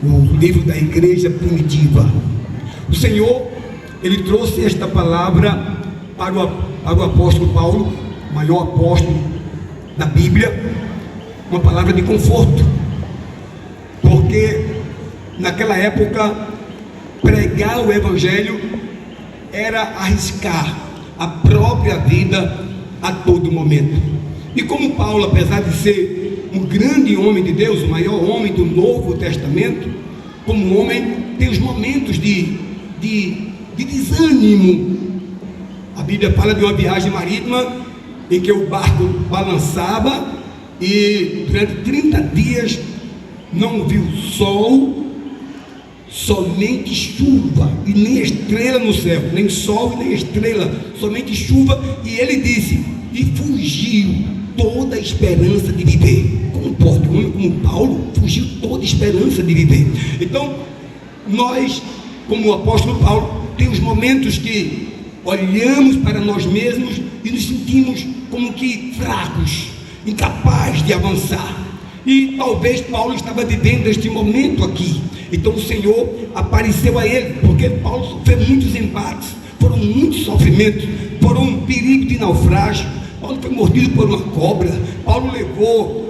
o livro da igreja primitiva. O Senhor, Ele trouxe esta palavra para o apóstolo Paulo, o maior apóstolo da Bíblia, uma palavra de conforto, porque naquela época pregar o Evangelho era arriscar a própria vida a todo momento. E como Paulo, apesar de ser um grande homem de Deus, o maior homem do Novo Testamento, como homem tem os momentos de desânimo. A Bíblia fala de uma viagem marítima em que o barco balançava e durante 30 dias não viu sol, somente chuva e nem estrela no céu, nem sol e nem estrela, somente chuva. E ele disse, e fugiu toda a esperança de viver. Como pode um homem como Paulo fugiu toda a esperança de viver? Então nós, como o apóstolo Paulo, temos momentos que olhamos para nós mesmos e nos sentimos como que fracos, incapazes de avançar. E talvez Paulo estava vivendo este momento aqui. Então o Senhor apareceu a ele, porque Paulo sofreu muitos embates, foram muitos sofrimentos, foram um perigo de naufrágio. Paulo foi mordido por uma cobra. Paulo levou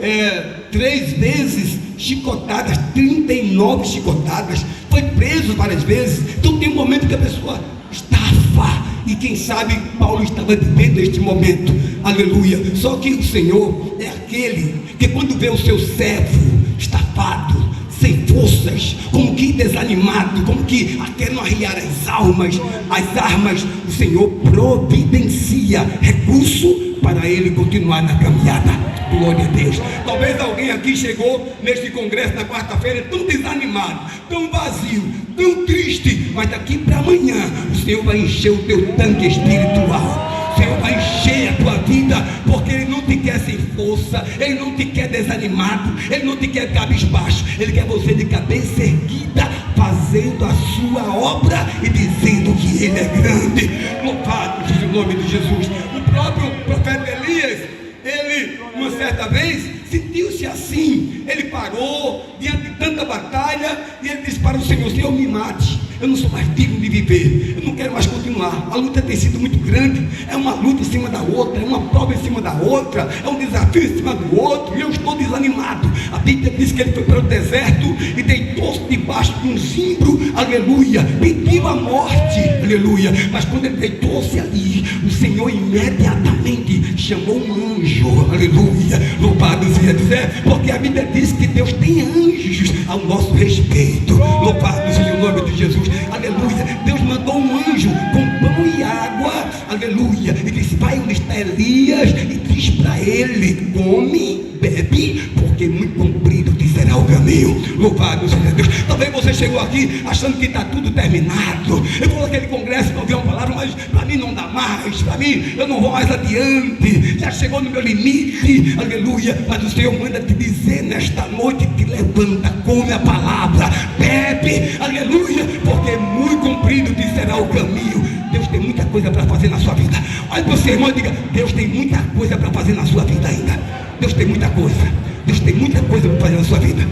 3 vezes chicotadas, 39 chicotadas, foi preso várias vezes. Então tem um momento que a pessoa estafa, e quem sabe Paulo estava vivendo este momento, aleluia. Só que o Senhor é aquele que quando vê o seu servo estafado, sem forças, como que desanimado, como que até não arriar as armas, o Senhor providencia recurso para ele continuar na caminhada. Glória a Deus. Talvez alguém aqui chegou neste congresso na quarta-feira tão desanimado, tão vazio, tão triste, mas daqui para amanhã o Senhor vai encher o teu tanque espiritual. O Senhor vai encher a tua vida, porque Ele não te quer sem força, Ele não te quer desanimado, Ele não te quer cabisbaixo, Ele quer você de cabeça erguida, fazendo a sua obra e dizendo que Ele é grande. Louvado seja o nome de Jesus. O próprio profeta Elias, ele, uma certa vez, sentiu-se assim. Ele parou diante de tanta batalha e ele disse para o Senhor: Senhor, me mate, eu não sou mais digno de viver, eu não quero mais continuar. A luta tem sido muito grande, é uma luta em cima da outra, é uma prova em cima da outra, é um desafio em cima do outro, e eu estou desanimado. A Bíblia diz que ele foi para o deserto e deitou-se debaixo de um zimbro, aleluia, pediu a morte, aleluia. Mas quando ele deitou-se ali, o Senhor imediatamente chamou um anjo, aleluia. Louvado seja Deus, porque a Bíblia diz que Deus tem anjos ao nosso respeito. Louvado seja o nome de Jesus, aleluia. Deus mandou um anjo com pão e água, aleluia, e disse: vai onde está Elias e diz para ele: come, bebe, porque muito comprido te será o caminho. Louvado seja Deus. Talvez você chegou aqui achando que está tudo terminado. Eu vou naquele congresso para ouvir uma palavra, mas para mim não dá mais, para mim eu não vou mais adiante, já chegou no meu limite, aleluia. Mas o Senhor manda te dizer nesta noite: te levanta, come a palavra, bebe, aleluia, porque muito comprido te será o caminho. Deus tem muita coisa para fazer na sua vida. Olha para o seu irmão e diga: Deus tem muita coisa para fazer na sua vida ainda. Deus tem muita coisa, Deus tem muita coisa para fazer na sua vida,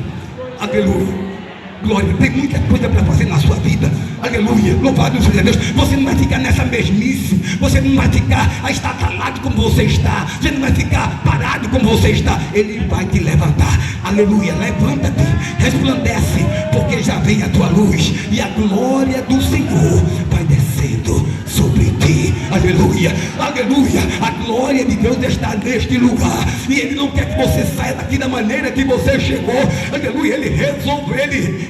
aleluia. Glória, tem muita coisa para fazer na sua vida, aleluia. Louvado seja Deus. Você não vai ficar nessa mesmice, você não vai ficar estatalado como você está, você não vai ficar parado como você está. Ele vai te levantar, aleluia. Levanta-te, resplandece, porque já vem a tua luz e a glória do Senhor vai descendo sobre ti, aleluia, aleluia. A glória de Deus está neste lugar e Ele não quer que você saia daqui da maneira que você chegou, aleluia. Ele resolveu,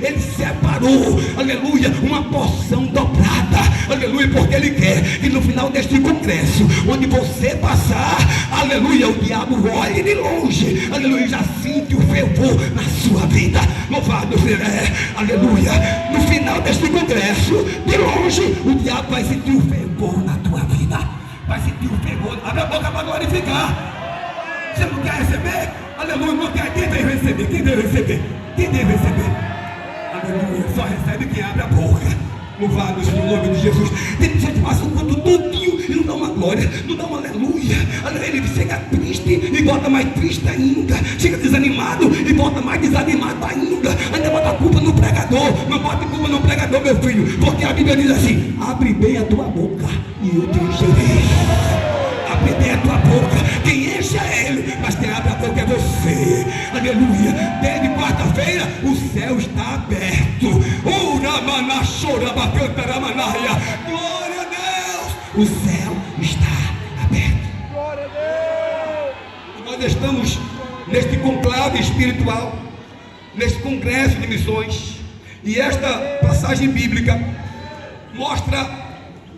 ele separou, aleluia, uma porção dobrada, aleluia, porque Ele quer que no final deste congresso, onde você passar, aleluia, o diabo olhe de longe, aleluia, já sente o fervor na sua vida. Louvado seja, aleluia. No final deste congresso, de longe, o diabo vai sentir o fervor na tua vida, vai sentir o fervor. Abre a boca para glorificar. Você não quer receber? Aleluia, não quer. Quem deve receber? Quem deve receber? Quem deve receber? Aleluia, só recebe quem abre a boca. Louvado seja o nome de Jesus. Tem gente que passa um culto todinho e não dá uma glória, não dá uma aleluia. Ele chega triste e volta mais triste ainda, chega desanimado e volta mais desanimado ainda bota a culpa no pregador. pregador, não bote culpa no pregador, meu filho, porque a Bíblia diz assim: abre bem a tua boca e eu te encherei. Abre bem a tua boca, quem enche é ele, mas quem abre a boca é você. Aleluia. Desde quarta-feira o céu está aberto. Glória a Deus, o céu está aberto. Glória a Deus. Nós estamos neste conclave espiritual, neste congresso de missões, e esta passagem bíblica mostra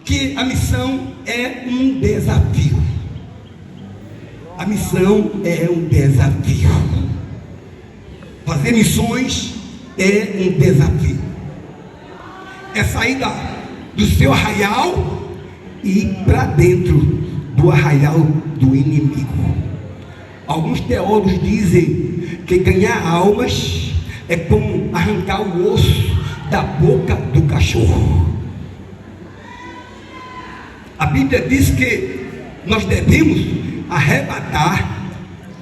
que a missão é um desafio. A missão é um desafio. Fazer missões é um desafio. É sair do seu arraial e ir para dentro do arraial do inimigo. Alguns teólogos dizem que ganhar almas é como arrancar o osso da boca do cachorro. A Bíblia diz que nós devemos arrebatar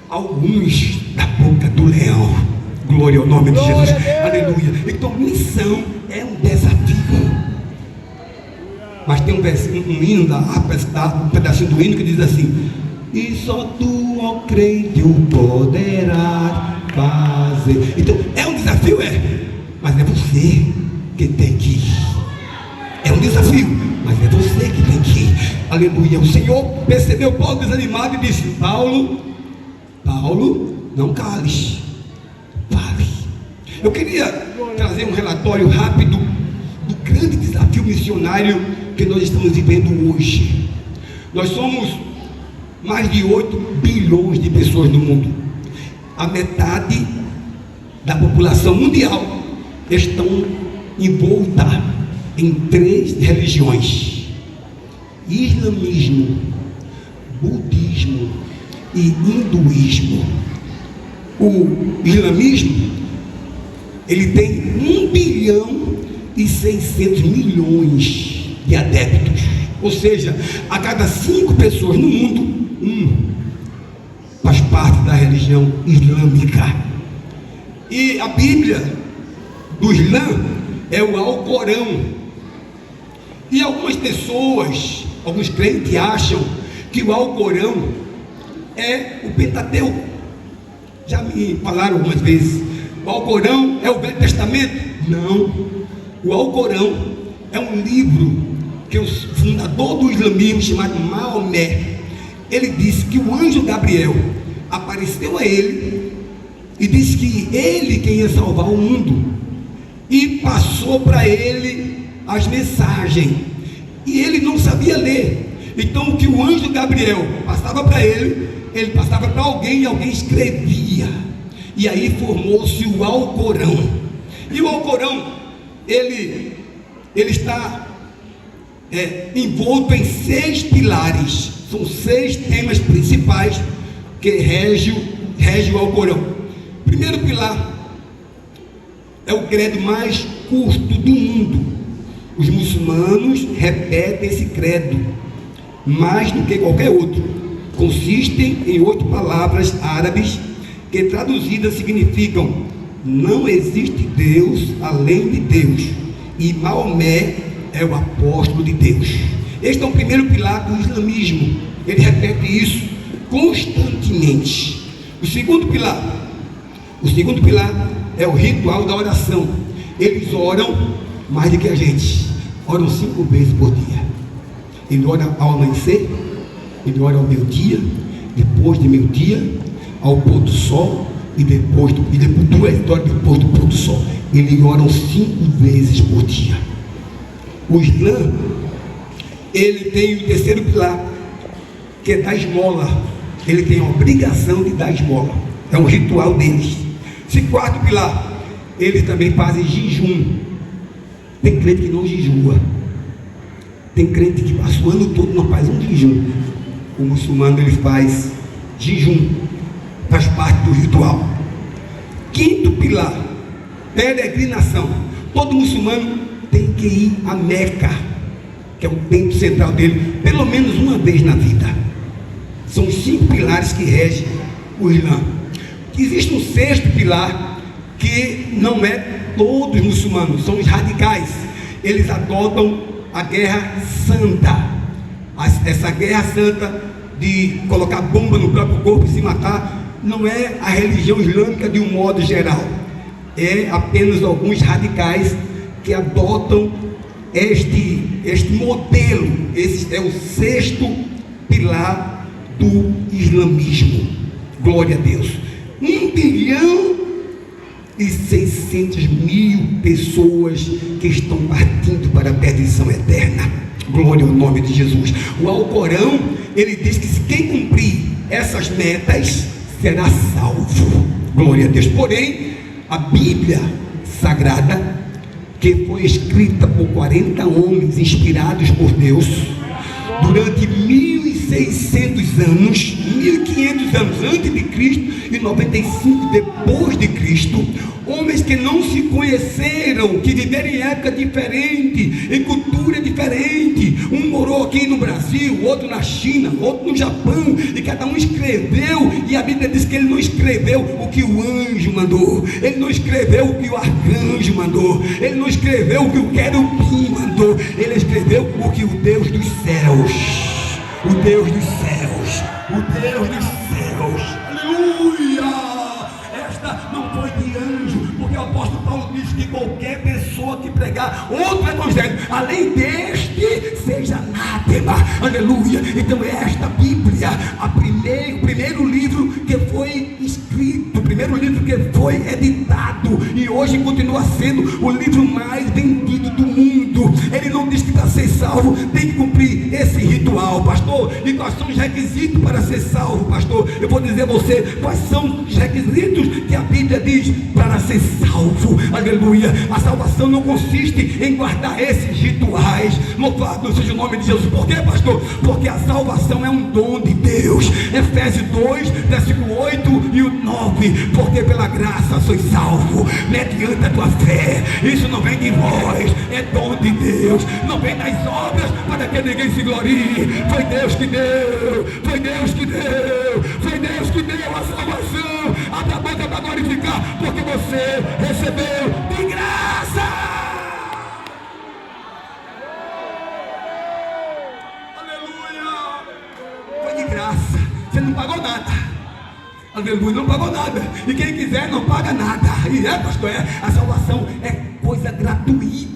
alguns da boca do leão. Glória ao nome de Jesus. Aleluia. Então missão é um desafio. Mas tem um hino da harpa, um pedacinho do hino que diz assim: e só tu, ó crente, o poderás fazer. Então é um desafio, mas é você que tem que ir. É um desafio, mas é você que tem que ir. Aleluia. O Senhor percebeu Paulo desanimado e disse: Paulo, não cales, fale. Eu queria trazer um relatório rápido do grande desafio missionário que nós estamos vivendo hoje. Nós somos mais de 8 bilhões de pessoas no mundo. A metade da população mundial estão envolta em 3 religiões: islamismo, budismo e hinduísmo. O islamismo, ele tem 1 bilhão e 600 milhões de adeptos. Ou seja, a cada 5 pessoas no mundo, faz parte da religião islâmica. E a Bíblia do Islã é o Alcorão. E algumas pessoas, alguns crentes acham que o Alcorão é o Pentateuco. Já me falaram algumas vezes: o Alcorão é o Velho Testamento. Não, o Alcorão é um livro que o fundador do islamismo, chamado Maomé, ele disse que o anjo Gabriel apareceu a ele e disse que ele quem ia salvar o mundo, e passou para ele as mensagens, e ele não sabia ler. Então o que o anjo Gabriel passava para ele passava para alguém, e alguém escrevia, e aí formou-se o Alcorão. E o Alcorão ele está envolto em 6 pilares. São 6 temas principais que rege o Alcorão. Primeiro pilar é o credo mais curto do mundo. Os muçulmanos repetem esse credo mais do que qualquer outro. Consistem em 8 palavras árabes que traduzidas significam: não existe Deus além de Deus, e Maomé é o apóstolo de Deus. Este é o primeiro pilar do islamismo. Ele repete isso constantemente. O segundo pilar é o ritual da oração. Eles oram mais do que a gente. Oram 5 vezes por dia. Ele ora ao amanhecer, ele ora ao meio-dia, depois de meio-dia, ao pôr do sol, e depois 2 horas depois do pôr do sol. Eles oram 5 vezes por dia. O Islã, ele tem o terceiro pilar, que é dar esmola. Ele tem a obrigação de dar esmola. É um ritual deles. Esse quarto pilar, eles também fazem jejum. Tem crente que não jejua. Tem crente que passa o ano todo não faz um jejum. O muçulmano, ele faz jejum. Faz parte do ritual. Quinto pilar, peregrinação. Todo muçulmano tem que ir a Meca, que é o templo central dele, pelo menos uma vez na vida. São os 5 pilares que regem o Islã. Existe um 6º pilar que não é todos muçulmanos, são os radicais. Eles adotam a guerra santa. Essa guerra santa de colocar bomba no próprio corpo e se matar, não é a religião islâmica de um modo geral. É apenas alguns radicais que adotam este modelo. Esse é o sexto pilar do islamismo. Glória a Deus. 1.600.000 pessoas que estão partindo para a perdição eterna. Glória ao nome de Jesus. O Alcorão, ele diz que quem cumprir essas metas será salvo. Glória a Deus. Porém, a Bíblia Sagrada, que foi escrita por 40 homens inspirados por Deus durante 1.600 anos, 1.500 anos antes de Cristo e 95 depois de Cristo, homens que não se conheceram, que viveram em época diferente, em cultura diferente. Um morou aqui no Brasil, outro na China, outro no Japão, e cada um escreveu, e a Bíblia diz que ele não escreveu o que o anjo mandou, ele não escreveu o que o arcanjo mandou, ele não escreveu o que o querubim mandou, ele escreveu o que o Deus dos céus, o Deus dos céus, o Deus dos céus, aleluia. Esta não foi de anjo, porque o apóstolo Paulo diz que qualquer pessoa que pregar outro evangelho além deste, seja anátema, aleluia. Então é esta Bíblia, o primeiro livro que foi escrito, o primeiro livro que foi editado, e hoje continua sendo o livro mais vendido do mundo. Ele não diz que para ser salvo tem que cumprir esse ritual, pastor. E quais são os requisitos para ser salvo, pastor? Eu vou dizer a você quais são os requisitos que a Bíblia diz para ser salvo, aleluia. A salvação não consiste em guardar esses rituais. Louvado seja o nome de Jesus. Por quê, pastor? Porque a salvação é um dom de Deus. Efésios 2, versículo 8 e o 9. Porque pela graça sois salvo, mediante a tua fé. Isso não vem de vós, é dom de Deus. Não vem das obras para que ninguém se glorie. Foi Deus que deu, foi Deus que deu, foi Deus que deu a salvação. Abra a boca para glorificar, porque você recebeu de graça. Aleluia. Foi de graça. Você não pagou nada. Aleluia, não pagou nada. E quem quiser não paga nada. E pastor, a salvação é coisa gratuita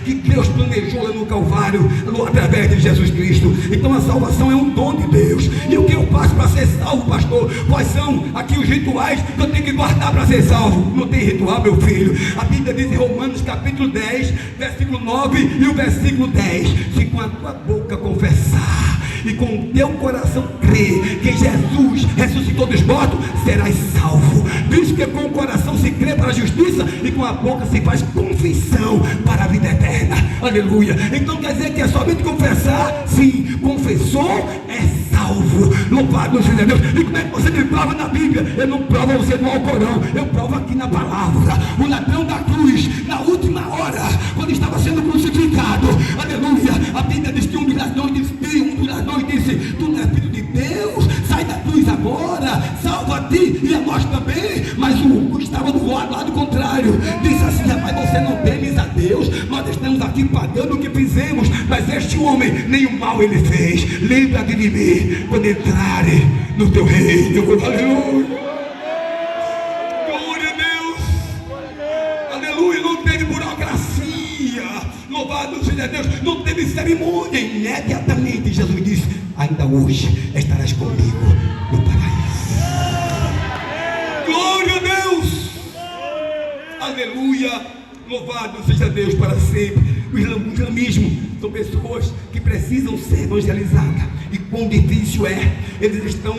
que Deus planejou lá no Calvário, através de Jesus Cristo. Então a salvação é um dom de Deus. E o que eu faço para ser salvo, pastor? Quais são aqui os rituais que eu tenho que guardar para ser salvo? Não tem ritual, meu filho. A Bíblia diz em Romanos capítulo 10, versículo 9 e o versículo 10: se com a tua boca confessar e com o teu coração crer que Jesus ressuscitou dos mortos, serás salvo. Diz que com o coração se crê para a justiça e com a boca se faz confissão para a vida eterna. Aleluia. Então quer dizer que é somente confessar? Sim, confessou, é salvo. Louvado seja Deus. E como é que você me prova na Bíblia? Eu não provo você no Alcorão, eu provo aqui na palavra. O ladrão da cruz, na última hora, quando estava sendo crucificado, aleluia, a Bíblia diz que um dos ladrões disse: tu não é filho de Deus, sai da cruz agora, salva a ti e a nós também. Mas o estava do lado contrário, disse assim: rapaz, você não temes a Deus, nós estamos aqui pagando o que fizemos, mas este homem nenhum mal ele fez. Lembra-te de mim quando entrarem no teu reino. Aleluia, glória a Deus, aleluia. Não teve burocracia, louvado seja Deus, não teve cerimônia. Imediatamente Jesus disse: ainda hoje estarás comigo no paraíso. Glória a Deus, aleluia, louvado seja Deus para sempre. O islamismo são pessoas que precisam ser evangelizadas, e quão difícil é. Eles estão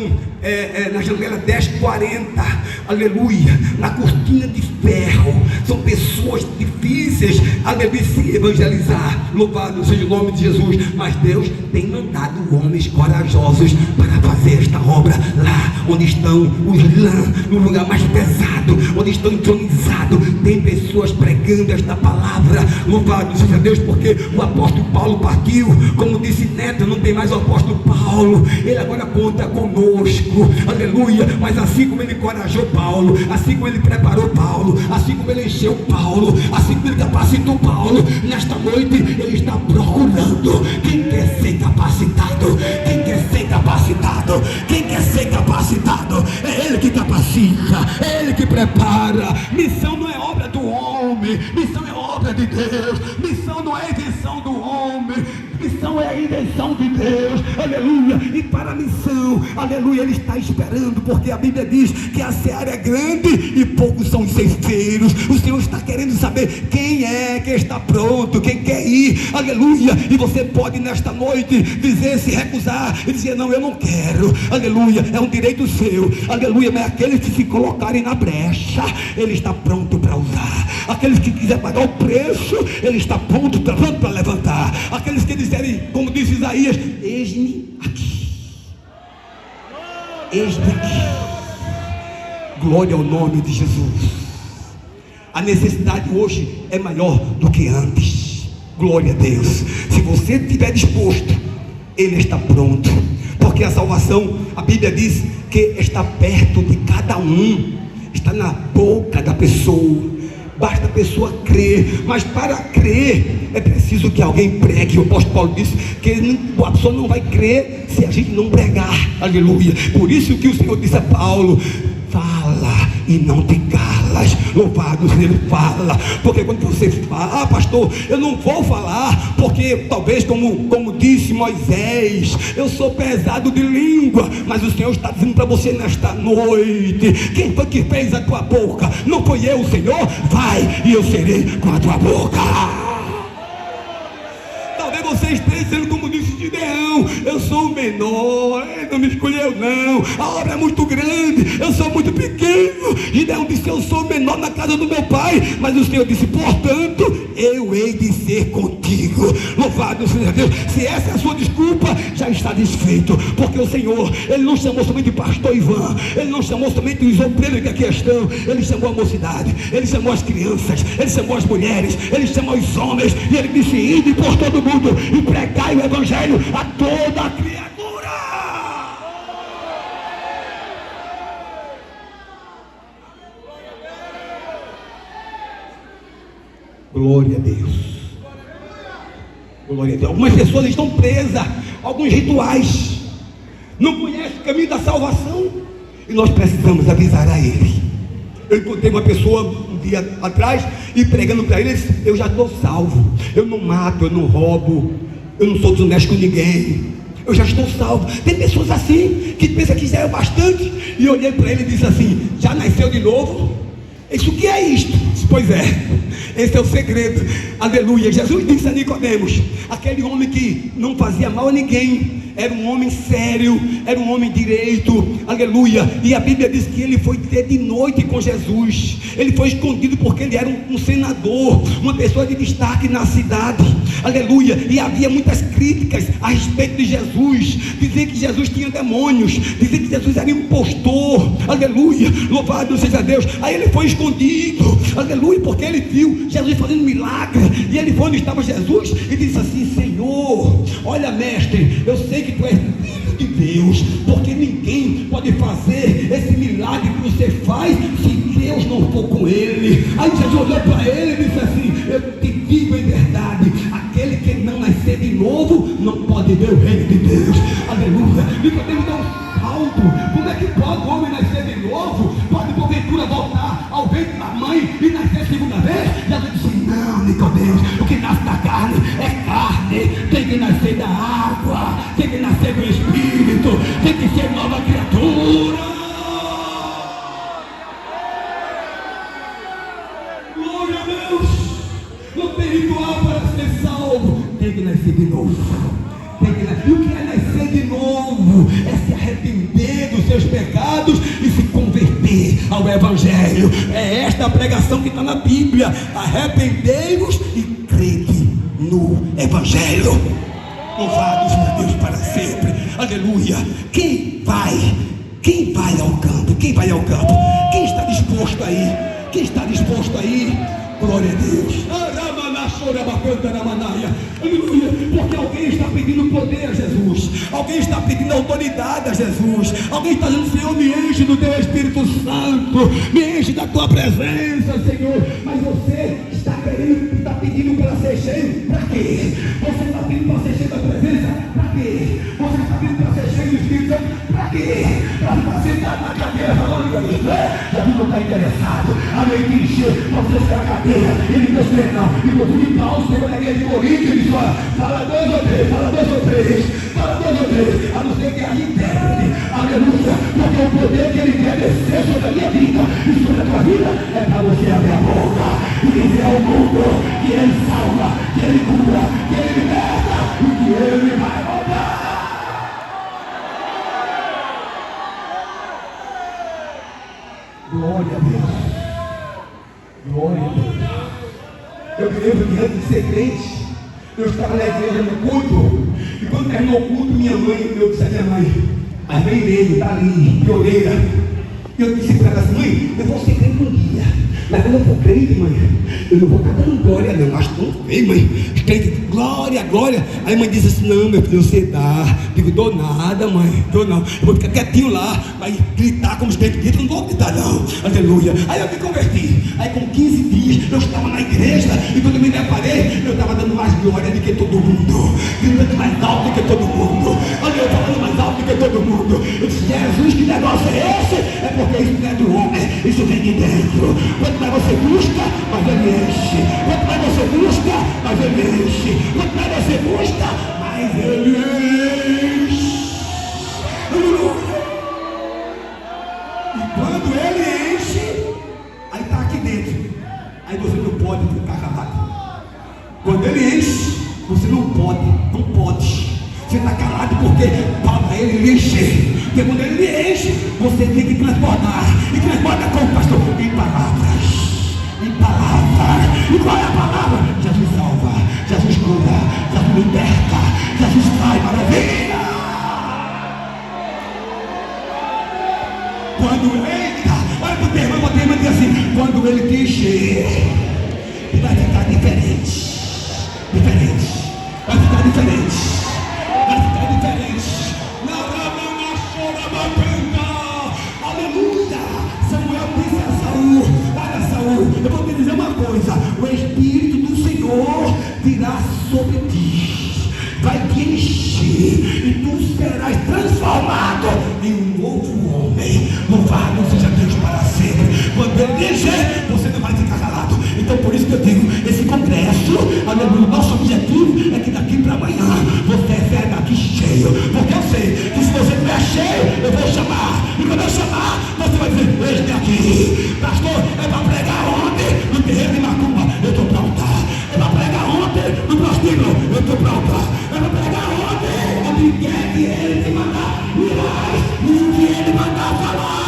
na janela 1040, aleluia, na cortina de ferro. São pessoas difíceis de se evangelizar. Louvado seja o nome de Jesus. Mas Deus tem mandado homens corajosos para fazer esta obra lá onde estão os lã, no lugar mais pesado, onde estão entronizados. Tem pessoas pregando esta palavra. Louvado seja Deus, porque o apóstolo Paulo partiu. Como disse Neto, não tem mais o apóstolo Paulo, ele agora conta conosco, aleluia. Mas assim como ele encorajou Paulo, assim como ele preparou Paulo, assim como ele encheu Paulo, assim como ele capacitou Paulo, nesta noite ele está procurando quem quer ser capacitado, quem quer ser capacitado, quem quer ser capacitado. É ele que capacita, é ele que prepara. Missão não é obra do homem, missão é obra de Deus. Missão não é invenção do homem, missão é a invenção de Deus, aleluia. E para a missão, aleluia, ele está esperando, porque a Bíblia diz que a seara é grande e poucos são os ceifeiros. O Senhor está querendo saber quem é que está pronto, quem quer ir, aleluia. E você pode nesta noite dizer, se recusar e dizer, não, eu não quero, aleluia, é um direito seu, aleluia. Mas aqueles que se colocarem na brecha, ele está pronto para usar. Aqueles que quiserem pagar o preço, ele está pronto para levantar. Aqueles que disserem, como disse Isaías, eis-me aqui, eis-me aqui. Glória ao nome de Jesus. A necessidade hoje é maior do que antes. Glória a Deus. Se você estiver disposto, ele está pronto, porque a salvação, a Bíblia diz que está perto de cada um, está na boca da pessoa. Basta a pessoa crer, mas para crer é preciso que alguém pregue. O apóstolo Paulo disse que a pessoa não vai crer se a gente não pregar, aleluia. Por isso que o Senhor disse a Paulo, fala e não te calas. Louvado seja ele, fala. Porque quando você fala, pastor, eu não vou falar, porque talvez como disse Moisés, eu sou pesado de língua. Mas o Senhor está dizendo para você nesta noite, quem foi que fez a tua boca? Não foi eu, o Senhor? Vai e eu serei com a tua boca. Talvez você esteja sendo como disse Gideão, eu sou o menor, ele não me escolheu não, a obra é muito grande, eu sou muito pequeno. Gideão disse, eu sou o menor na casa do meu pai, mas o Senhor disse, portanto, eu hei de ser contigo. Louvado seja Deus. Se essa é a sua desculpa, já está desfeito, porque o Senhor, ele não chamou somente o pastor Ivan, ele não chamou somente os obreiros que aqui estão, ele chamou a mocidade, ele chamou as crianças, ele chamou as mulheres, ele chamou os homens, e ele disse, ide por todo mundo e pregai o evangelho a toda a criatura. Glória a Deus. Glória a Deus. Algumas pessoas estão presas a alguns rituais, não conhecem o caminho da salvação, e nós precisamos avisar a ele. Eu encontrei uma pessoa um dia atrás e pregando para ele, ele disse, eu já estou salvo, eu não mato, eu não roubo, eu não sou desonesto com ninguém, eu já estou salvo. Tem pessoas assim que pensam que já é o bastante. E eu olhei para ele e disse assim, já nasceu de novo? Isso que é isto? Pois é, esse é o segredo, aleluia. Jesus disse a Nicodemos, aquele homem que não fazia mal a ninguém, era um homem sério, era um homem direito, aleluia. E a Bíblia diz que ele foi ter de noite com Jesus, ele foi escondido porque ele era um senador, uma pessoa de destaque na cidade, aleluia. E havia muitas críticas a respeito de Jesus, diziam que Jesus tinha demônios, diziam que Jesus era impostor, aleluia, louvado seja Deus. Aí ele foi escondido, aleluia, porque ele viu Jesus fazendo milagre, e ele foi onde estava Jesus e disse assim, Senhor, olha mestre, eu sei que tu és filho de Deus, porque ninguém pode fazer esse milagre que você faz se Deus não for com ele. Aí Jesus olhou para ele e disse assim, eu te digo em verdade, aquele que não nascer de novo não pode ver o reino de Deus, aleluia. E podemos dar um salto. Como é que pode o homem nascer de novo? Pode porventura voltar ao ventre da mãe e nascer a segunda vez? Jesus disse, não, Nicodemos, o que nasce da carne é carne, tem que nascer da água, tem que nascer do Espírito, tem que ser nova criatura. Glória a Deus. Não tem ritual para ser salvo, tem que nascer de novo. E o que é nascer de novo? É se arrepender dos seus pecados e se converter ao Evangelho. É esta a pregação que está na Bíblia. Arrependei-vos e crede no Evangelho. Louvado seja Deus para sempre, aleluia. Quem vai ao campo? Quem vai ao campo? Quem está disposto aí? Quem está disposto aí? Glória a Deus. Aleluia, porque alguém está pedindo poder a Jesus, alguém Alguém está pedindo autoridade a Jesus. Alguém está dizendo: Senhor, me enche do teu Espírito Santo, me enche da tua presença, Senhor. Mas você está querendo, está pedindo para ser cheio, para quê? Você está pedindo para ser cheio da presença, para quê? Você está pedindo para ser cheio do Espírito Santo, para quê? Para ficar sentado na cadeira falando isso, né? Já não está interessado. Amém, que encher, você está na cadeira. Ele não sei não. Inclusive Paulo, chegou na igreja de Corinto, ele fala: fala dois ou três, fala dois ou três, fala dois ou três, a não ser que a intérprete, aleluia, porque o poder que ele quer descer sobre a minha vida e sobre a tua vida é para você abrir a boca e dizer ao mundo que ele salva, que ele cura, que ele liberta e que ele vai voltar. Glória a Deus. Glória a Deus. Eu me lembro que antes de ser crente, eu estava na igreja no culto, e quando terminou o culto, minha mãe, eu disse à minha mãe: mas vem nele, está ali, pioneira. E eu disse para ela assim: mãe, eu vou ser crente um dia, mas quando eu for crente, mãe, eu não vou estar dando glória não, mas tão feio, mãe, crente, glória, glória. Aí a mãe disse assim: não, meu filho, você dá. Digo: dou nada, mãe, dou não, eu vou ficar quietinho lá, mas gritar como os crentes gritam, não vou gritar não, aleluia. Aí eu me converti. Aí com 15 dias eu estava na igreja, e quando eu me deparei, eu estava dando mais glória do que todo mundo, gritando mais alto do que todo mundo, olha, eu falando mais alto do que todo mundo. Eu disse: Jesus, que negócio é esse? É porque isso não é do homem, isso vem de dentro. Quanto mais você busca, mais ele enche. Quanto mais você busca, mais ele enche. Quanto mais você busca, mais ele enche. Aleluia. E quando ele enche, aí está aqui dentro. Aí você não pode ficar calado. Quando ele enche, você não pode, não pode. Você está calado porque para ele encher. Porque quando ele lhe enche, você tem que transportar. E transporta como, pastor? Em palavras. Em palavras. E qual é a palavra? Jesus salva, Jesus cura, Jesus liberta, Jesus faz maravilha. Quando entra, olha para o teu irmão, diz assim: quando ele te encher, vai ficar diferente. Diferente. Vai ficar diferente. Vai ficar diferente. Aleluia. Samuel disse a Saul: olha, Saul, eu vou te dizer uma coisa: o Espírito do Senhor virá sobre ti, vai te encher, e tu serás transformado em um novo homem. Louvado seja Deus para sempre. Quando ele encher, você não vai ficar calado. Então por isso que eu digo, esse congresso, aleluia, nosso objetivo é que daqui para amanhã você saia daqui cheio, porque eu sei que se você estiver cheio, eu vou chamar, e quando eu chamar, você vai dizer: eis-me aqui, pastor, é para pregar ontem no terreiro de Macumba, eu estou pronta. É para pregar ontem no prostíbulo, eu estou pronta. É para pregar ontem onde quer que ele te mandar, irás, e o que ele mandar falar.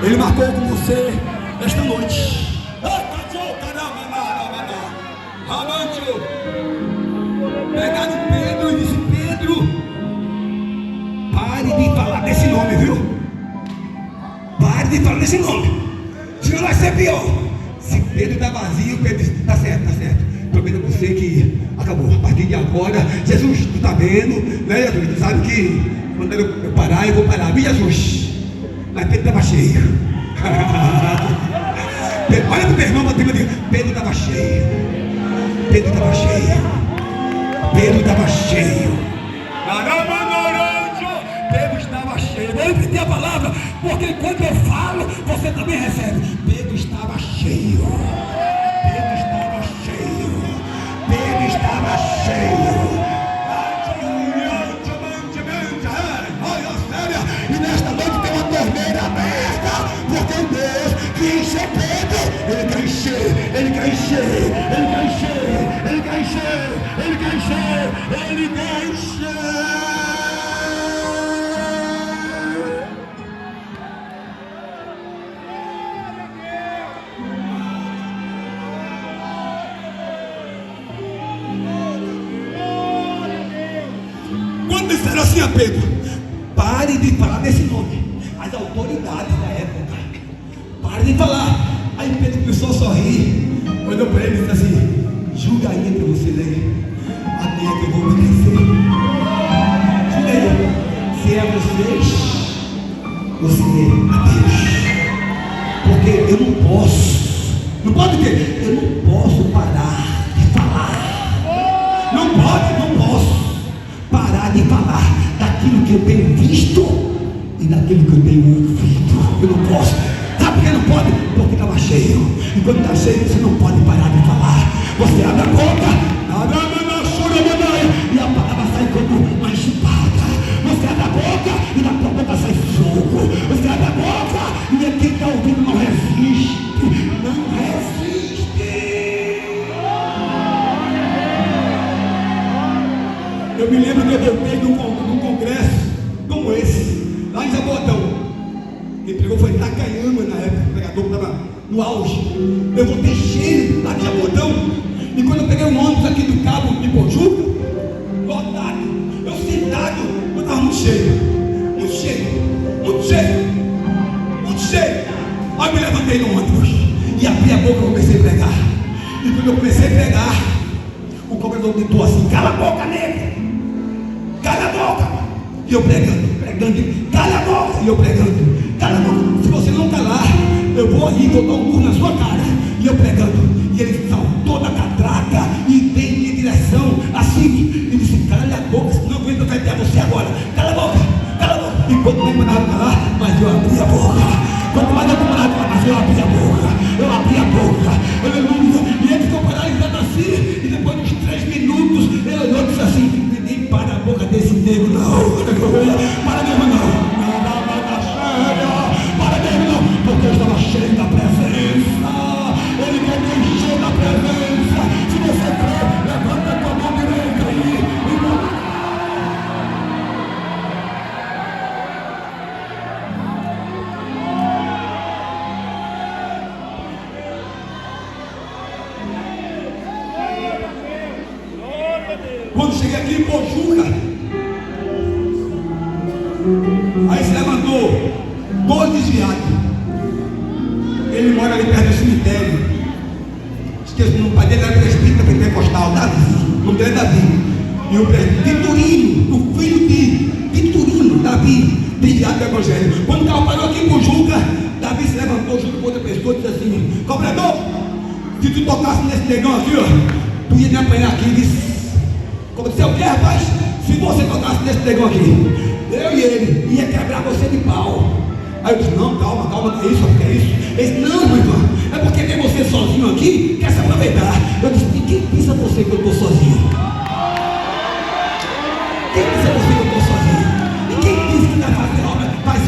Ele marcou com você esta noite. Pegaram Pedro e disse: Pedro, pare de falar desse nome, viu? Pare de falar desse nome, senão vai ser pior. Se Pedro está vazio, Pedro disse: tá certo, tá certo. Prometo a você que acabou. A partir de agora, Jesus, tu está vendo, né, Jesus? Tu sabe que quando eu parar, eu vou parar, viu, Jesus? Mas Pedro estava cheio. Pedro, olha para o teu irmão, Pedro estava cheio. Pedro estava cheio. Pedro estava cheio. Pedro estava cheio. Vou repetir a palavra, porque quando eu falo, você também recebe. Pedro estava cheio. Pedro estava cheio. Pedro estava cheio. E nesta noite tem uma torneira aberta, porque Deus que encher Pedro, ele quer encher, ele quer encher, ele quer encher, ele quer encher. disseram assim a Pedro: pare de falar desse nome. As autoridades da época, pare de falar. Aí Pedro começou a sorrir, olhou para ele e disse assim: julga aí entre vocês aí, a quem é que eu vou obedecer. Julga aí, se é vocês ou se é a Deus. Porque eu não posso, não pode ter, eu não posso parar de falar. Não posso parar de falar daquilo que eu tenho visto e daquilo que eu tenho ouvido. Eu não posso. Sabe por que não pode? Porque estava cheio. E quando está cheio, você não pode parar de falar. Você abre a boca, e a palavra sai como uma espada. Você abre a boca e da tua boca sai fogo. Você abre a boca e quem está ouvindo não resiste. Não resiste. Eu me lembro que eu voltei num congresso como esse, lá em Jabotão. Quem pregou foi Takayama na época, o pregador que estava no auge. Eu voltei cheio lá de Jabotão. E quando eu peguei um ônibus aqui do Cabo de Pojuca, lotado, eu sentado, eu estava muito cheio. Aí eu me levantei no ônibus e abri a boca e comecei a pregar. E quando eu comecei a pregar, o cobrador gritou assim: cala a boca, negro! Cala a boca! E eu pregando, cala a boca! E eu pregando, cala a boca! Se você não calar, eu vou aí, vou dar um murro na sua cara. E eu pregando, e ele saltou da catraca e veio em minha direção, assim, e disse: cala a boca, senão eu vou enfrentar você agora. Cala a boca, cala a boca! E quando me mandava calar, mas eu abri a boca. Quanto mais eu mandava calar, mas eu abri a boca, aleluia. E ele ficou paralisado assim, e depois de uns 3 minutos, ele olhou e disse assim: nem para a boca desse negro não, para mesmo não. Para mesmo não, porque eu estava cheio da presença. Ele quer me encher da presença. Se você crê, levanta a tua mão direita aí. Quando cheguei aqui em Pojuca, aí se levantou 2 desviados. Ele mora ali perto do cemitério. Esqueci, o pai dele era presbítero pentecostal, Davi. O nome dele é Davi. E o Vitorino, o filho de Vitorino, Davi, desviado do evangelho. Quando o carro parou aqui em Pojuca, Davi se levantou junto com outra pessoa e disse assim: cobrador, se tu tocasse nesse negão aqui, ó, tu ia me apanhar aqui, disse. Como disse: o que, rapaz? Se você tocasse nesse negão aqui, eu e ele ia quebrar você de pau. Aí eu disse: não, calma, que é isso? Ele disse: não, meu irmão, é porque tem você sozinho aqui, quer se aproveitar. Eu disse: e quem pensa você que eu estou sozinho? Quem pensa você que eu estou sozinho? E quem disse que vai fazer obra? Vai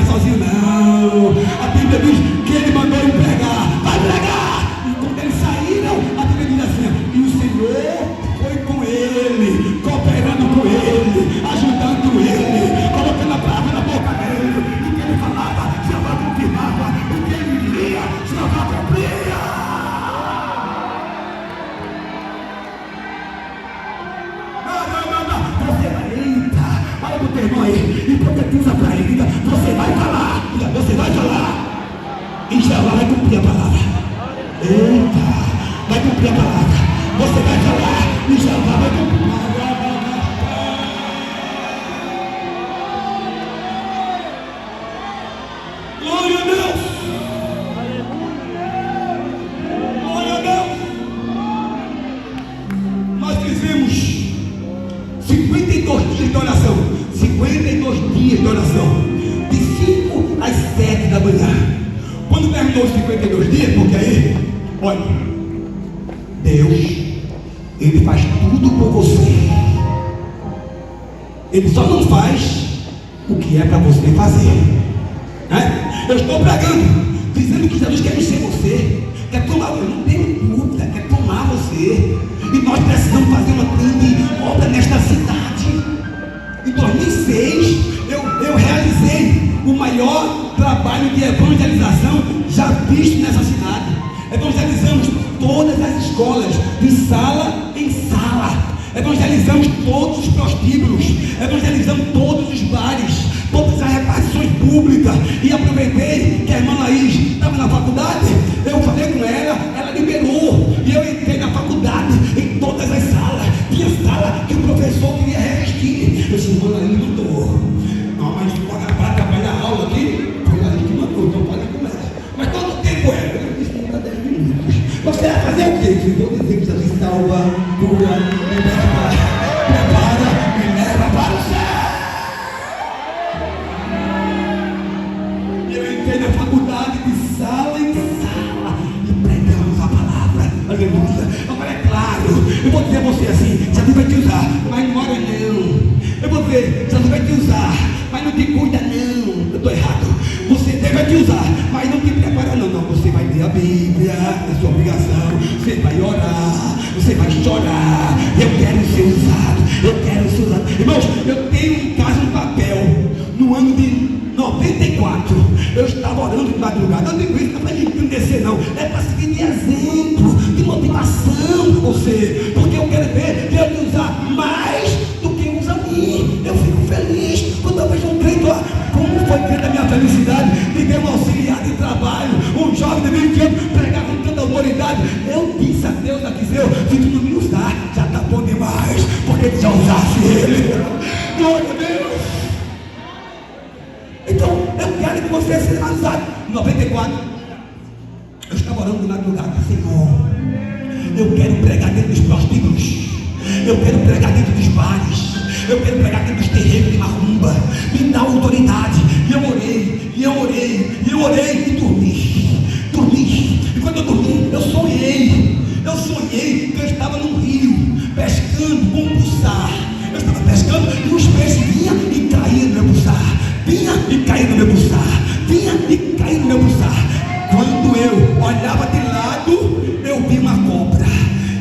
sozinho não. A Bíblia diz que ele mandou ele pregar, vai pregar. E quando eles saíram, a Bíblia diz assim: e o Senhor foi com ele, cooperando com ele, ajudando ele, colocando a palavra na boca dele. E o que ele falava, Jeová confirmava. O que ele diria, Jeová cumpria. Não. Você vai, eita, olha o teu irmão aí, e profetiza para ele: você vai falar, e Jeová vai cumprir a palavra. Eita, vai cumprir a palavra. Você vai falar, e Jeová vai cumprir. Glória a Deus! Glória a Deus! Nós fizemos 52 dias de oração. 52 dias de oração. De 5 às 7 da manhã. Quando terminou os 52 dias, porque aí, olha, Deus, Ele faz tudo por você. Ele só não faz o que é para você fazer, né? Eu estou pregando, dizendo que Jesus quer encher você, quer tomar, eu não tenho dúvida, quer tomar você. E nós precisamos fazer uma grande obra nesta cidade. Em 2006, eu realizei o maior trabalho de evangelização já visto nessa cidade. Evangelizamos todas as escolas, de sala em sala. Evangelizamos todos os prostíbulos. evangelizamos todos os bares, todas as repartições públicas, e aproveitei que a irmã Laís estava na faculdade, eu falei com ela liberou, e eu entrei na faculdade, em todas as salas, tinha sala que o professor queria resistir, eu disse, irmã Laís mandou, não, mas para atrapalhar a aula aqui, foi Laís que mandou, então falei com ela, mas todo tempo eu disse, está 10 minutos, você vai fazer o quê? Eu vou dizer que já te salva, cura, liberta, prepara, me leva para o céu. Na faculdade, de sala em sala, e pregamos a palavra, aleluia. Agora é claro, eu vou dizer a você assim: Jesus vai te usar, mas não ora não. Eu vou dizer: Jesus vai te usar, mas não te cuida não. Eu estou errado. Deus vai te usar, mas não te prepara não. Não, você vai ler a Bíblia, é sua obrigação. Você vai orar, você vai chorar. Eu quero ser usado, eu quero ser usado. Irmãos, eu tenho em casa um papel, no ano de 94, eu estava orando de madrugada. Eu digo isso não é para encandecer não, é para seguir de exemplo, de motivação para você, porque eu quero ver Deus me usar mais do que usa a mim. Eu fico feliz quando eu vejo um crente. Como foi crente a minha felicidade de ver um auxiliar de trabalho, um jovem de 20 anos pregar com tanta autoridade. Eu disse a Deus aqui, se tu não me usar, já está bom demais, porque tu já usasse ele. Glória a Deus. Então, eu quero que você seja usado. Em 94, eu estava orando de madrugada, Senhor, eu quero pregar dentro dos prostíbulos, eu quero pregar dentro dos bares, eu quero pregar dentro dos terreiros de macumba. Me dá autoridade. E eu orei, e eu orei, e eu orei e dormi. E quando eu dormi, eu sonhei que eu estava num rio, pescando com um buçar. Eu estava pescando e os peixes vinham e caíam no meu buçar. Vinha e caía no meu buçar, vinha e caía no meu buçar. Quando eu olhava de lado, eu vi uma cobra.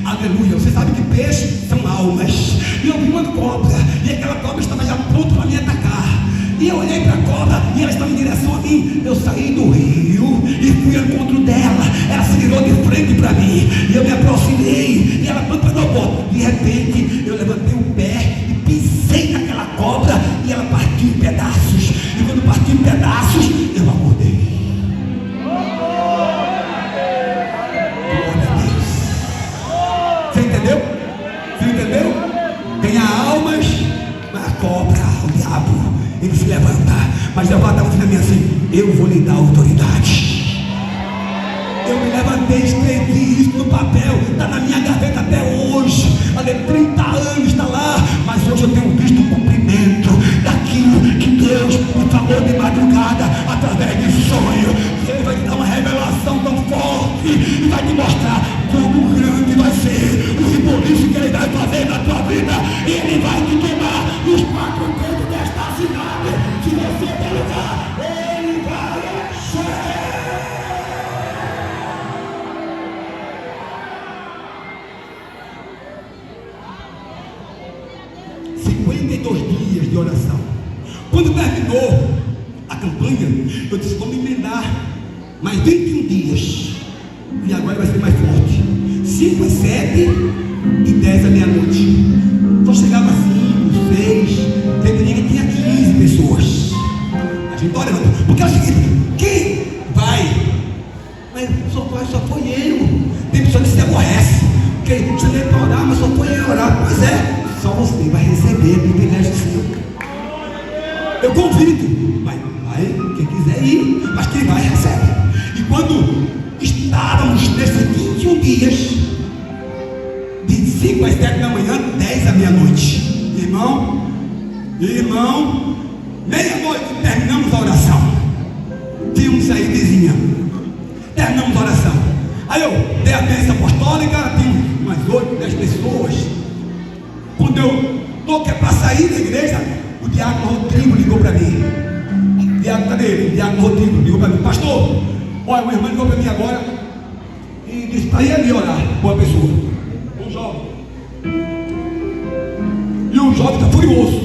Aleluia. Você sabe que peixes são almas. E eu vi uma cobra, e aquela cobra estava já pronta para me atacar. E eu olhei para a cobra e ela estava em direção a mim. Eu saí do rio e fui ao encontro dela. Ela se virou de frente para mim e eu me aproximei e ela plantou no ponto. De repente eu levantei o pé e pisei naquela cobra e ela partiu em pedaços. E quando partiu em pedaços, eu acordei. Glória a Deus. Você entendeu? Você entendeu? Ganha almas, mas a cobra, o diabo, ele se levanta, mas levanta a mim assim: eu vou lhe dar autoridade. Eu me levantei, escrevi isso no papel, está na minha gaveta até hoje. Olha, 30 anos está lá, mas hoje eu tenho visto o cumprimento daquilo que Deus me falou de madrugada, através de sonho. Ele vai te dar uma revelação tão forte e vai te mostrar como grande vai ser o simbolizo que ele vai fazer na tua vida. Ele vai te tomar os 4 cantos desta cidade. Se você der lugar, ele vai encher. 52 dias de oração. Quando terminou a campanha, eu disse: vamos emendar mais 21 dias. E agora vai ser mais forte. 5 às 7 e 10 à meia-noite. Só chegava 5, 6. Teve dia que tinha 15 pessoas. A gente está orando. Porque é o seguinte: quem vai? Mas só foi eu. Tem pessoa que se aborrece. Porque você veio para orar, mas só foi eu orar. Pois é, só você vai receber o privilégio seu. Eu convido, mas vai quem quiser ir, mas quem vai recebe. E quando estávamos nesses 21 dias, de 5 às 7 da manhã, 10 à meia-noite, irmão, meia-noite terminamos a oração. Tínhamos aí vizinha, terminamos a oração. Aí eu dei a bênção apostólica, tinha umas 8, 10 pessoas. Quando eu estou para sair da igreja, o diácono Rodrigo ligou para mim. Cadê ele? O diácono Rodrigo ligou para mim: pastor, olha, uma irmã ligou para mim agora e disse para ir ali orar com uma pessoa, um jovem. E o jovem está furioso.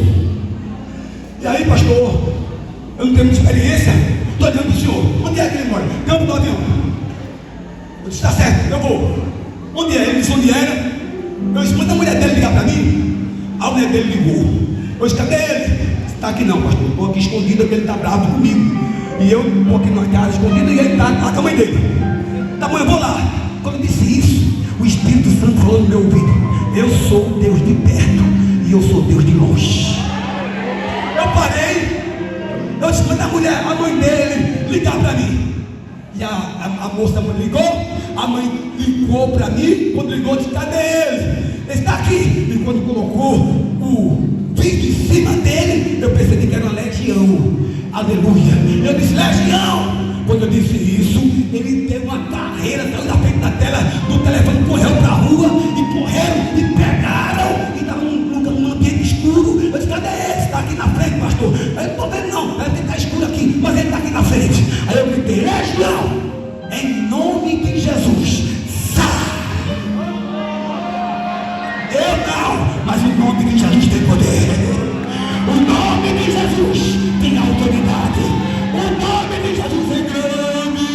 E aí, pastor, eu não tenho muita experiência, estou dizendo para o senhor: onde é que ele mora? Campo do Avião. Eu disse: está certo, eu vou. Onde é? Ele disse onde era. Eu disse: manda a mulher dele ligar para mim. A mulher dele ligou. Eu disse, cadê ele? Está aqui não, pastor. Estou aqui escondido porque ele está bravo comigo. E eu estou aqui numa casa escondida e ele está lá com a mãe dele. Tá bom, eu vou lá. Quando eu disse isso, o Espírito Santo falou no meu ouvido: eu sou o Deus de perto e eu sou Deus de longe. Eu parei. Eu disse, mas a mulher, a mãe dele, ligar para mim. E a moça ligou, a mãe ligou para mim. Quando ligou, disse, cadê ele? Ele está aqui. E quando colocou o vídeo em cima dele, eu percebi que era uma legião. Aleluia. Eu disse, legião. Quando eu disse isso, ele teve uma carreira, saiu da frente da tela do telefone, correu para a rua, e correram, e pegaram, e estava num ambiente escuro. Eu disse, cadê ele? Está aqui na frente, pastor. Eu não estou vendo não, ele está escuro aqui, mas ele está aqui na frente. Aí eu gritei, legião, em nome de Jesus, sai. Eu não, mas o nome de Jesus tem poder. O nome de Jesus tem autoridade. O nome de Jesus é grande.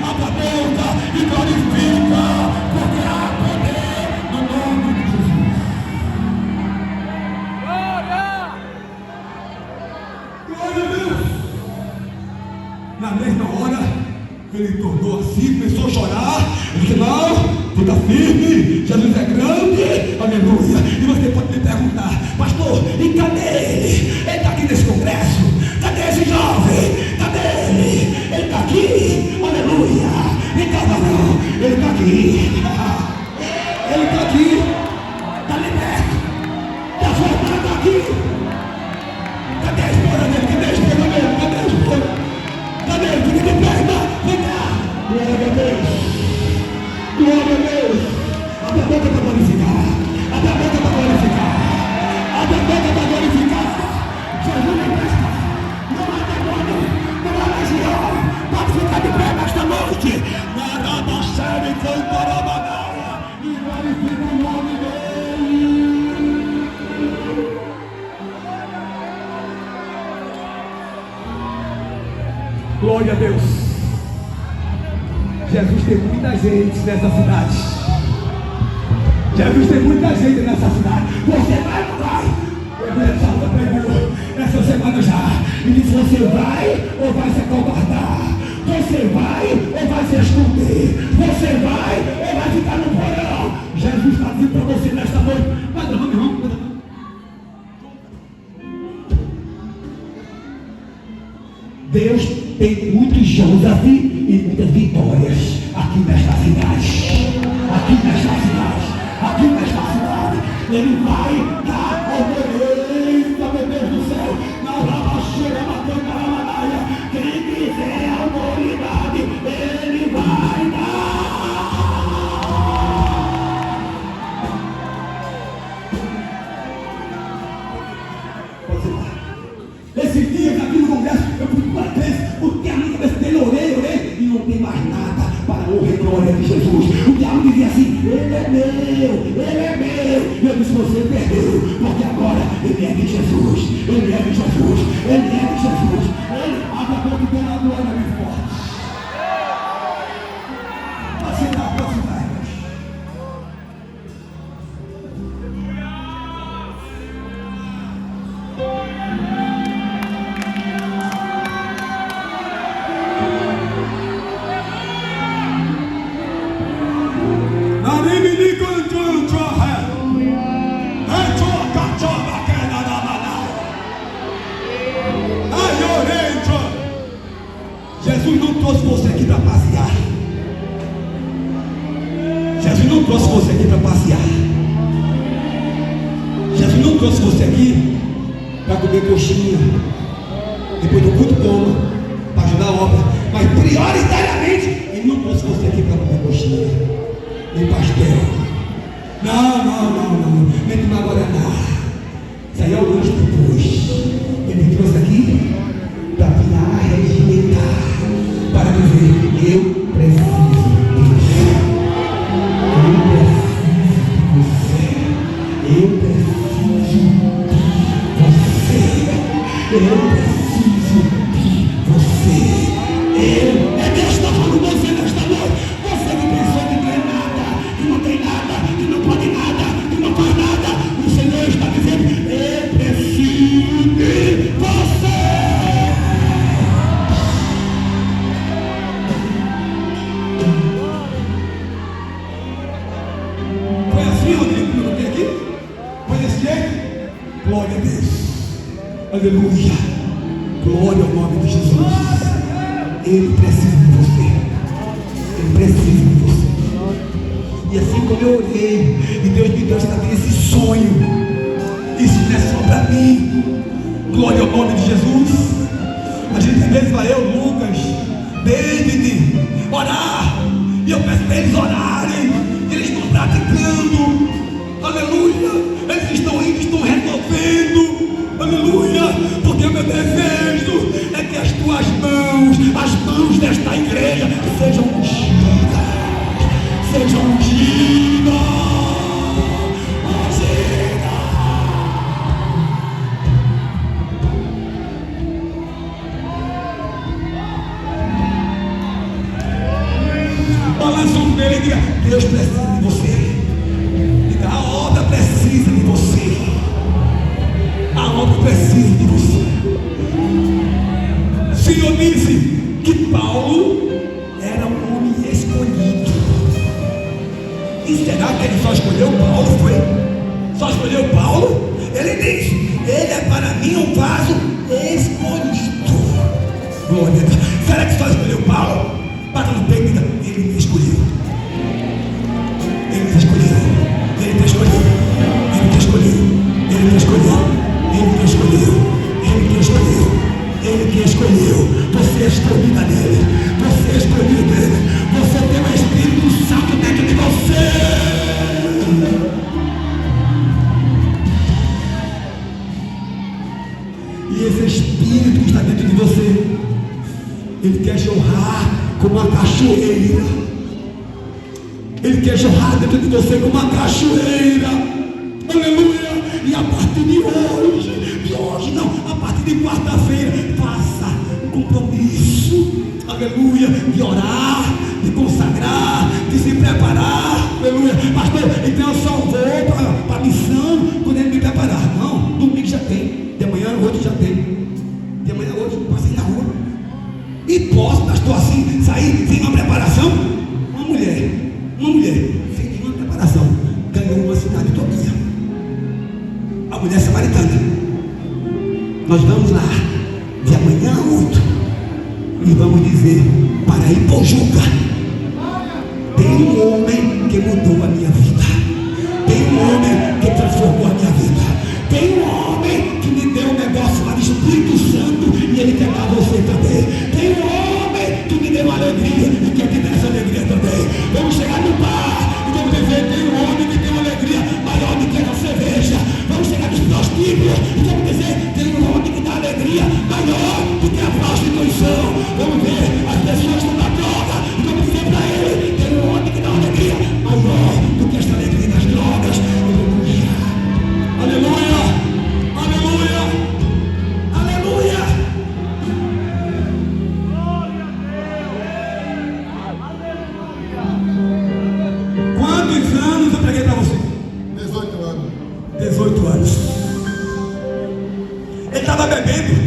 Abra a boca e glorifica, porque há poder no nome de Jesus. Glória a Deus. Na mesma hora, ele tornou assim, começou a chorar. Ele disse, não, fica firme, Jesus é grande, aleluia. E você pode me perguntar, pastor, e cadê ele? Ele está aqui nesse congresso. Cadê esse jovem? Cadê ele? Ele está aqui, aleluia. Então não, ele está aqui. Ele está aqui, está liberto, está formado aqui. Cadê a esposa dele? Cadê a esposa dele? Cadê a esposa? Cadê ele? Fica de perna, vem cá. Glória a Deus. Glória a Deus. Abre a boca para glorificar. Abre a boca para glorificar. Abre a boca para glorificar. Jesus é presta. Não há demônio. Não há legião. Pode ficar de pé nesta noite. Naraba série foi Tarabanaia. E glorifica o nome dele. Glória a Deus. Jesus tem muita gente nessa cidade. Jesus tem muita gente nessa cidade. Você vai ou não vai? O Evangelho Salva pregou essa semana já. E disse, você vai ou vai se acovardar? Você vai ou vai se esconder? Você vai ou vai ficar no porão? Jesus está dizendo para você nesta noite. Vai dar nome, irmão. Deus tem muitos Joseph e muitas vitórias aqui nesta cidade. Aqui nesta cidade. Aqui nesta cidade. Ele vai dar autoridade, meu Deus do céu. Na lavacheira, matando a ramanaia. Quem quiser autoridade, ele vai dar. Pode ser. Esse dia aqui no congresso, eu fui para três, porque a minha cabeça dele, orei, e não tem mais nada para a honra e glória de Jesus. O diabo dizia assim, ele é meu. E eu disse, você perdeu, porque agora ele é de Jesus. Ele é de Jesus. Ele é de Jesus. Ele abre a boca e tem a glória bem forte. Pode sentar, irmãos. Jesus não trouxe você aqui para passear. Jesus não trouxe você aqui para passear. Jesus não trouxe você aqui para comer coxinha. Depois do culto coma, para ajudar a obra. Mas prioritariamente, ele não trouxe você aqui para comer coxinha, nem pastel. Não. Nem tomar guaraná. Isso aí é o lanche depois. Ele me trouxe aqui para virar, regimentar, para dizer, eu preciso de você. Eu preciso de você. É Deus que está falando com você nesta noite. Você que pensou que não é nada, que não tem nada, que não pode nada, que não faz nada. O Senhor está dizendo, eu preciso. Aleluia. Glória ao nome de Jesus. Ele precisa de você. Ele precisa de você. E assim como eu orei, e Deus me deu esse sonho, isso não é só para mim. Glória ao nome de Jesus. A gente às vezes vai, eu, Lucas, David, orar, e eu peço para eles orarem, e eles estão praticando, aleluia, eles estão indo, estão resolvendo, aleluia, porque o meu desejo é que as tuas mãos, as mãos desta igreja, sejam ungidas, sejam ungidas. Balança um dele e diga: Deus precisa de você. Diga: a obra precisa de você. A obra precisa de você. O Senhor disse que Paulo era um homem escolhido. E será que ele só escolheu Paulo? Foi? Só escolheu Paulo? Ele disse: ele é para mim um vaso escolhido. Glória a Deus. Será que só escolheu Paulo? Bata no peito e diga: ele me escolheu. Ele me escolheu. Ele me escolheu. Ele me escolheu. Ele me escolheu. Ele me escolheu. Ele me escolheu. Ele me escolheu. Você é escolhida dele. Você é escolhido dele. Você tem o Espírito Santo dentro de você. E esse Espírito que está dentro de você, ele quer jorrar como uma cachoeira. Ele quer jorrar dentro de você como uma cachoeira. Aleluia. E a partir de hoje não, a partir de quarta-feira, faça um compromisso, aleluia, de orar, de consagrar, de se preparar. Aleluia. Pastor, então eu só vou para a missão quando ele me preparar. Não, domingo já tem, de manhã hoje já tem, de manhã hoje passei na rua. E posso, pastor, assim, sair sem uma preparação? Uma mulher, sem nenhuma preparação, ganhou uma cidade todinha. A mulher samaritana. Nós vamos lá, de amanhã a 8, e vamos dizer para Ipojuca: tem um homem que mudou a minha vida. Tem um homem que transformou a minha vida. Tem um homem que me deu um negócio lá do Espírito Santo, e ele quer dar você também. Tem um homem que me deu alegria e quer te dar essa alegria também. Vamos chegar no bar e vamos dizer: tem um homem que tem uma alegria maior do que a cerveja. Vamos chegar nos prostíbulos e vamos dizer: tem um homem que dá alegria maior do que a prostituição. Vamos ver as pessoas que estão na droga e vamos dizer para ele: tem um homem que dá uma alegria maior do que esta alegria das drogas. Aleluia, aleluia, aleluia. Quantos anos eu preguei para você? 18 anos. 18 anos. Ele estava bebendo.